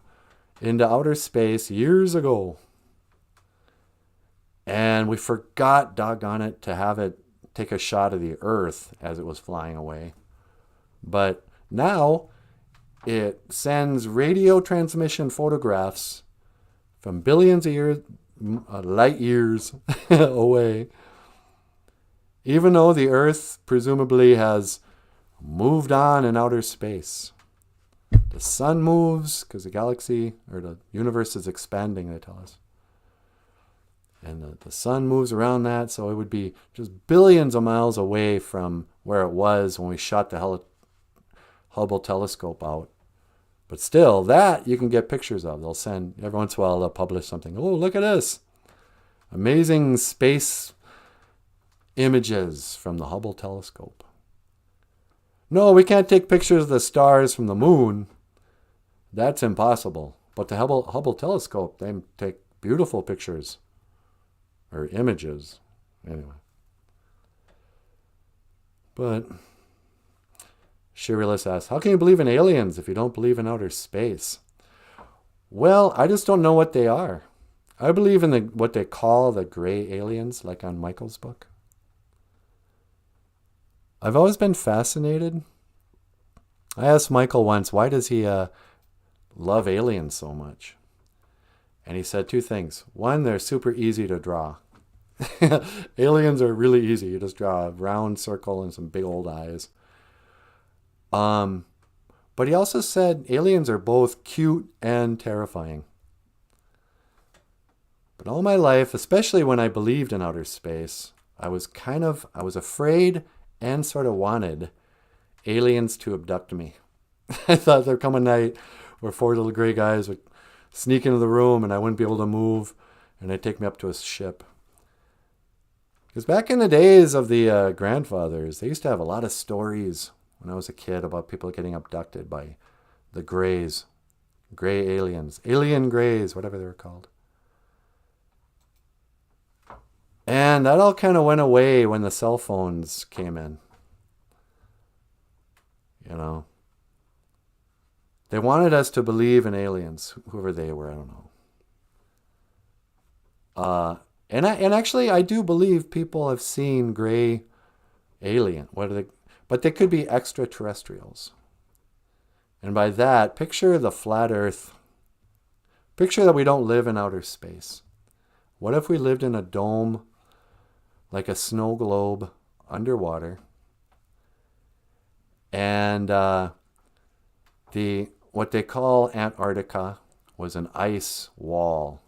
Speaker 3: into outer space years ago. And we forgot, doggone it, to have it take a shot of the Earth as it was flying away. But now it sends radio transmission photographs from billions of light years away. Even though the Earth presumably has moved on in outer space. The sun moves because the galaxy or the universe is expanding, they tell us. And the sun moves around that, so it would be just billions of miles away from where it was when we shot the Hubble telescope out. But still, that you can get pictures of. They'll send, every once in a while, they'll publish something. Oh, look at this. Amazing space images from the Hubble telescope. No, we can't take pictures of the stars from the moon. That's impossible. But the Hubble telescope, they take beautiful pictures. Or images. Anyway. But Shirilis asks, how can you believe in aliens if you don't believe in outer space? Well, I just don't know what they are. I believe in what they call the gray aliens, like on Michael's book. I've always been fascinated. I asked Michael once, why does he love aliens so much? And he said two things. One, they're super easy to draw. Aliens are really easy. You just draw a round circle and some big old eyes. But he also said aliens are both cute and terrifying. But all my life, especially when I believed in outer space, I was afraid and sort of wanted aliens to abduct me. I thought there'd come a night where four little gray guys would sneak into the room and I wouldn't be able to move and they'd take me up to a ship. Because back in the days of the grandfathers, they used to have a lot of stories when I was a kid about people getting abducted by the grays, gray aliens, alien grays, whatever they were called. And that all kind of went away when the cell phones came in. You know. They wanted us to believe in aliens, whoever they were, I don't know. And actually, I do believe people have seen gray alien. But they could be extraterrestrials. And by that, picture the flat Earth. Picture that we don't live in outer space. What if we lived in a dome, like a snow globe, underwater? And what they call Antarctica was an ice wall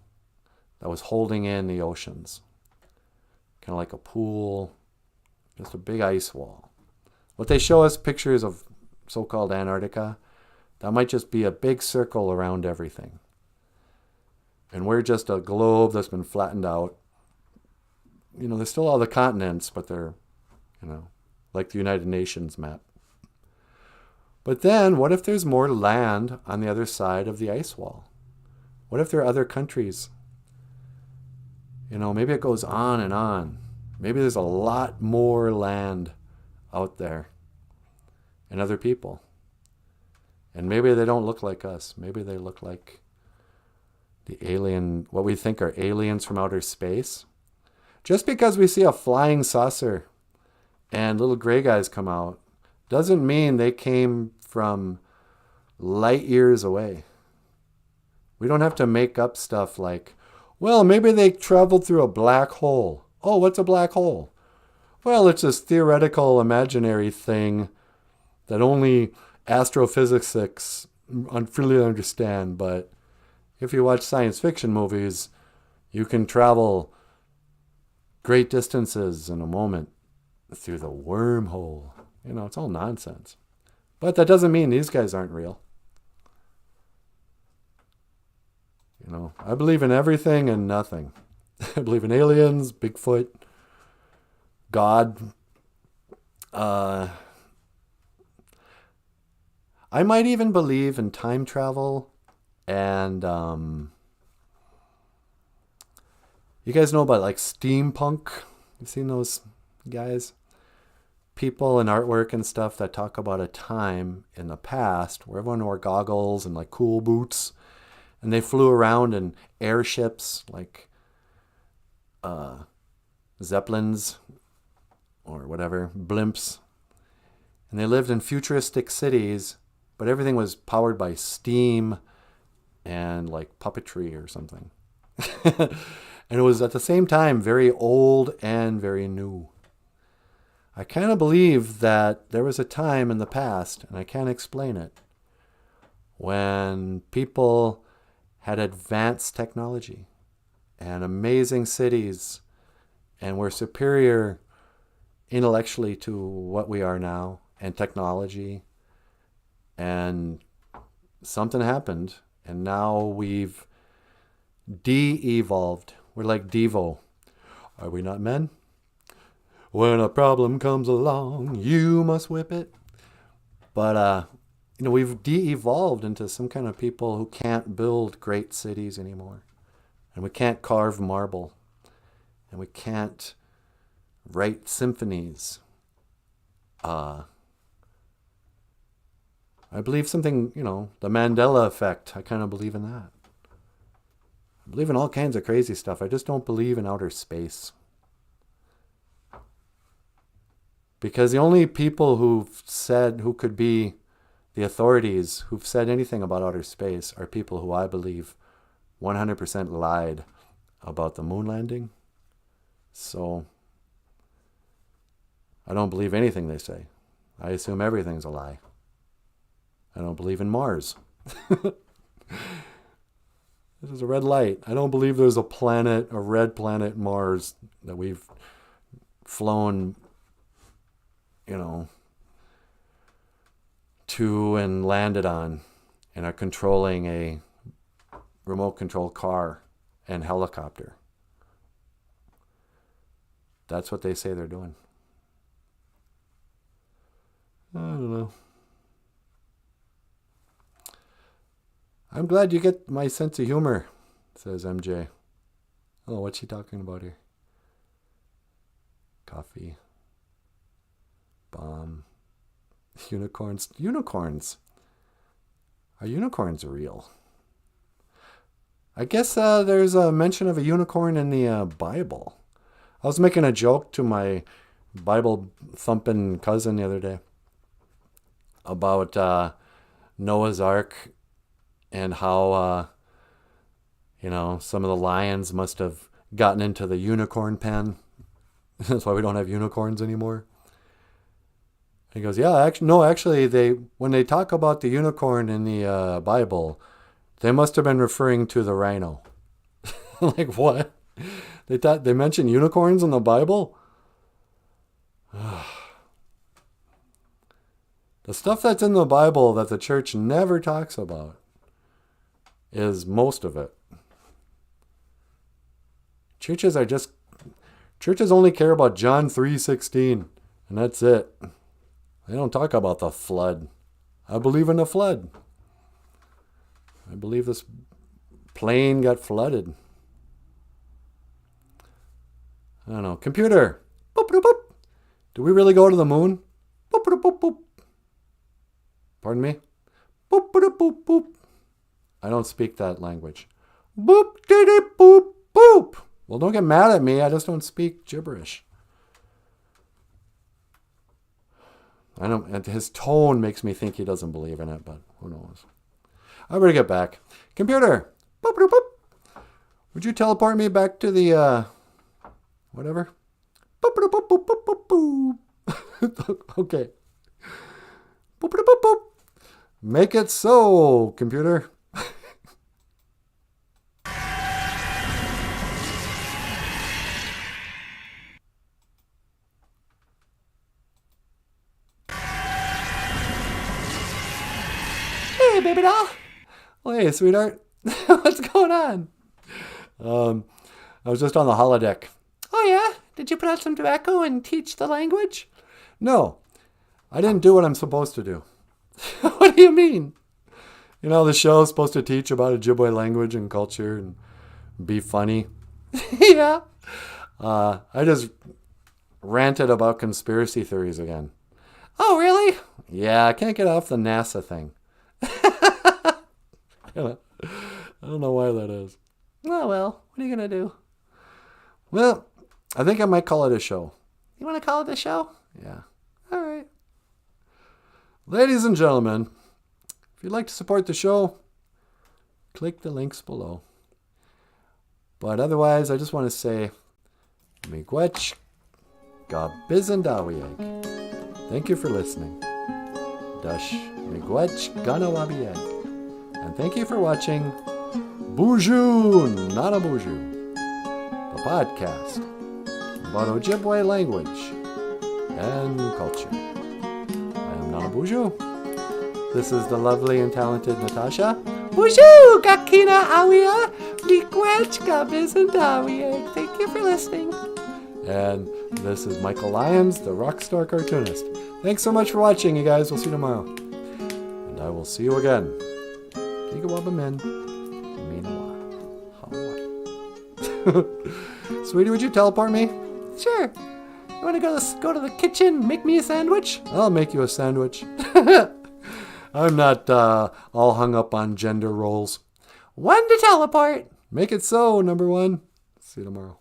Speaker 3: that was holding in the oceans. Kind of like a pool, just a big ice wall. What they show us pictures of so-called Antarctica, that might just be a big circle around everything. And we're just a globe that's been flattened out. You know, there's still all the continents, but they're, like the United Nations map. But then, what if there's more land on the other side of the ice wall? What if there are other countries? Maybe it goes on and on. Maybe there's a lot more land out there and other people. And maybe they don't look like us. Maybe they look like the alien, what we think are aliens from outer space. Just because we see a flying saucer and little gray guys come out doesn't mean they came from light years away. We don't have to make up stuff like, well, maybe they traveled through a black hole. Oh, what's a black hole? Well, it's this theoretical, imaginary thing that only astrophysicists really understand. But if you watch science fiction movies, you can travel great distances in a moment through the wormhole. It's all nonsense. But that doesn't mean these guys aren't real. I believe in everything and nothing. I believe in aliens, Bigfoot, God. I might even believe in time travel and you guys know about like steampunk? You've seen those guys? people and artwork and stuff that talk about a time in the past where everyone wore goggles and like cool boots, and they flew around in airships like zeppelins or whatever, blimps, and they lived in futuristic cities, but everything was powered by steam and like puppetry or something. And it was at the same time very old and very new. I kind of believe that there was a time in the past, and I can't explain it, when people had advanced technology and amazing cities and were superior intellectually to what we are now and technology, and something happened, and now we've de-evolved. We're like Devo. Are we not men? When a problem comes along, you must whip it. But, we've de-evolved into some kind of people who can't build great cities anymore. And we can't carve marble. And we can't write symphonies. I believe something, the Mandela effect. I kind of believe in that. I believe in all kinds of crazy stuff. I just don't believe in outer space. Because the only people who could be the authorities who've said anything about outer space are people who I believe 100% lied about the moon landing. So I don't believe anything they say. I assume everything's a lie. I don't believe in Mars. This is a red light. I don't believe there's a red planet Mars that we've flown, to and landed on and are controlling a remote control car and helicopter. That's what they say they're doing. I don't know. I'm glad you get my sense of humor, says MJ. Oh, what's she talking about here? Coffee. Bomb. Unicorns. Unicorns. Are unicorns real? I guess there's a mention of a unicorn in the Bible. I was making a joke to my Bible-thumping cousin the other day about Noah's Ark and how, some of the lions must have gotten into the unicorn pen. That's why we don't have unicorns anymore. He goes, yeah, actually, when they talk about the unicorn in the Bible, they must have been referring to the rhino. Like, what? They mentioned unicorns in the Bible? The stuff that's in the Bible that the church never talks about is most of it. Churches only care about John 3:16, and that's it. They don't talk about the flood. I believe in the flood. I believe this plane got flooded. I don't know. Computer. Boop, boop, boop. Do we really go to the moon? Boop, boop, boop, boop. Pardon me? Boop, boop, boop, boop. I don't speak that language. Boop, diddy, boop, boop. Well, don't get mad at me. I just don't speak gibberish. I don't. And his tone makes me think he doesn't believe in it, but who knows? I better get back. Computer. Boop, boop, boop. Would you teleport me back to the whatever? Boop, boop, boop, boop, boop, boop. Okay. Boop, boop, boop, boop. Make it so, computer. Hey, baby doll. Well, hey, sweetheart. What's going on? I was just on the holodeck. Oh, yeah? Did you put out some tobacco and teach the language? No. I didn't do what I'm supposed to do. What do you mean? The show's supposed to teach about Ojibwe language and culture and be funny. Yeah. I just ranted about conspiracy theories again.
Speaker 1: Oh, really?
Speaker 3: Yeah, I can't get off the NASA thing. I don't know why that is.
Speaker 1: Oh, well, what are you going to do?
Speaker 3: Well, I think I might call it a show.
Speaker 1: You want to call it a show?
Speaker 3: Yeah.
Speaker 1: All right.
Speaker 3: Ladies and gentlemen, if you'd like to support the show, click the links below. But otherwise, I just want to say, miigwech gabizendawieg. Thank you for listening. Dash miigwech ganawabieg. And thank you for watching BOOZHOO NANABOOZHOO, the podcast about Ojibwe language and culture. I am NANABOOZHOO. This is the lovely and talented Natasha.
Speaker 1: BOOZHOO gakina awia miigwech gabizendawieg. Thank you for listening.
Speaker 3: And this is Michael Lyons, the rockstar cartoonist. Thanks so much for watching, you guys. We'll see you tomorrow. And I will see you again. Kigawabamin. Sweetie, would you teleport me?
Speaker 1: Sure. You want to go to the kitchen, make me a sandwich?
Speaker 3: I'll make you a sandwich. I'm not all hung up on gender roles.
Speaker 1: 1 to teleport.
Speaker 3: Make it so, number 1. See you tomorrow.